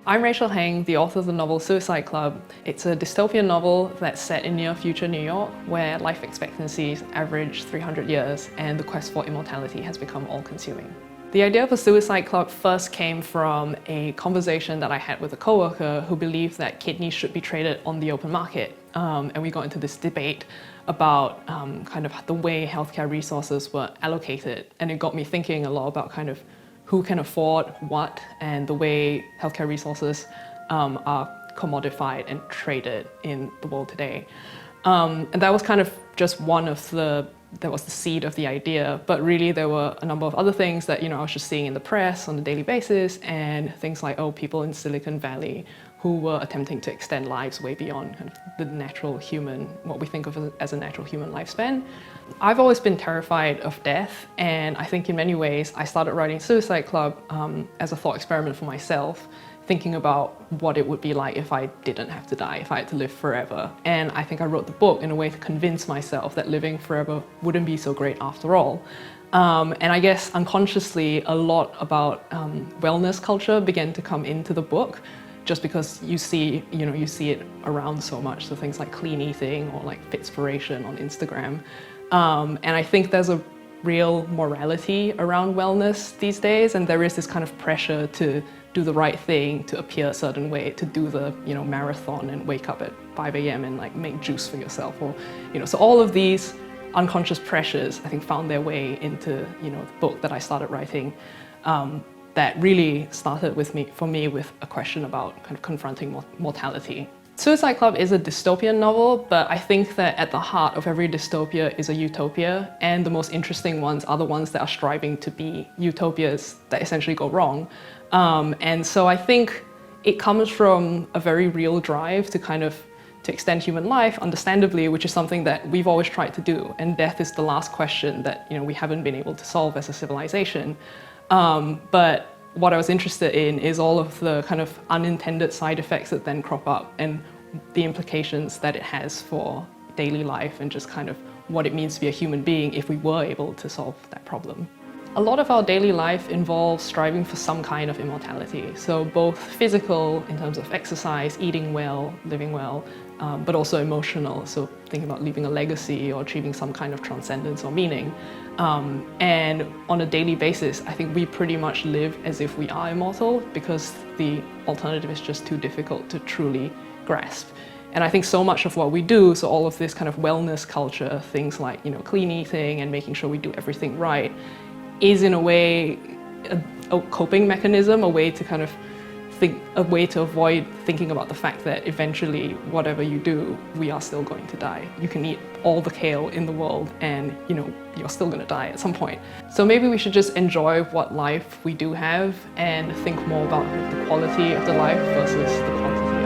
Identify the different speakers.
Speaker 1: I'm Rachel Heng, the author of the novel Suicide Club. It's a dystopian novel that's set in near-future New York, where life expectancies average 300 years and the quest for immortality has become all-consuming. The idea of a suicide club first came from a conversation that I had with a coworker who believed that kidneys should be traded on the open market. And we got into this debate about kind of the way healthcare resources were allocated. And it got me thinking a lot about kind of who can afford what and the way healthcare resources are commodified and traded in the world today. And that was kind of just that was the seed of the idea, but really there were a number of other things that I was just seeing in the press on a daily basis, and things like people in Silicon Valley who were attempting to extend lives way beyond kind of the natural human, what we think of as a natural human lifespan. I've always been terrified of death, and I think in many ways I started writing Suicide Club as a thought experiment for myself, thinking about what it would be like if I didn't have to die, if I had to live forever. And I think I wrote the book in a way to convince myself that living forever wouldn't be so great after all. And I guess unconsciously a lot about wellness culture began to come into the book, just because you see it around so much. So things like clean eating or like Fitspiration on Instagram. And I think there's a real morality around wellness these days, and there is this kind of pressure to do the right thing, to appear a certain way, to do the marathon and wake up at 5 a.m. and like make juice for yourself, or so all of these unconscious pressures I think found their way into the book that I started writing. That really started for me with a question about kind of confronting mortality. Suicide Club is a dystopian novel, but I think that at the heart of every dystopia is a utopia, and the most interesting ones are the ones that are striving to be utopias that essentially go wrong. And so I think it comes from a very real drive to extend human life, understandably, which is something that we've always tried to do. And death is the last question that we haven't been able to solve as a civilization. But what I was interested in is all of the kind of unintended side effects that then crop up, and the implications that it has for daily life, and just kind of what it means to be a human being if we were able to solve that problem. A lot of our daily life involves striving for some kind of immortality. So both physical, in terms of exercise, eating well, living well, but also emotional. So thinking about leaving a legacy or achieving some kind of transcendence or meaning. And on a daily basis, I think we pretty much live as if we are immortal, because the alternative is just too difficult to truly grasp. And I think so much of what we do, so all of this kind of wellness culture, things like clean eating and making sure we do everything right, is in a way a coping mechanism, a way to avoid thinking about the fact that eventually, whatever you do, we are still going to die. You can eat all the kale in the world and you're still going to die at some point. So maybe we should just enjoy what life we do have and think more about the quality of the life versus the quantity.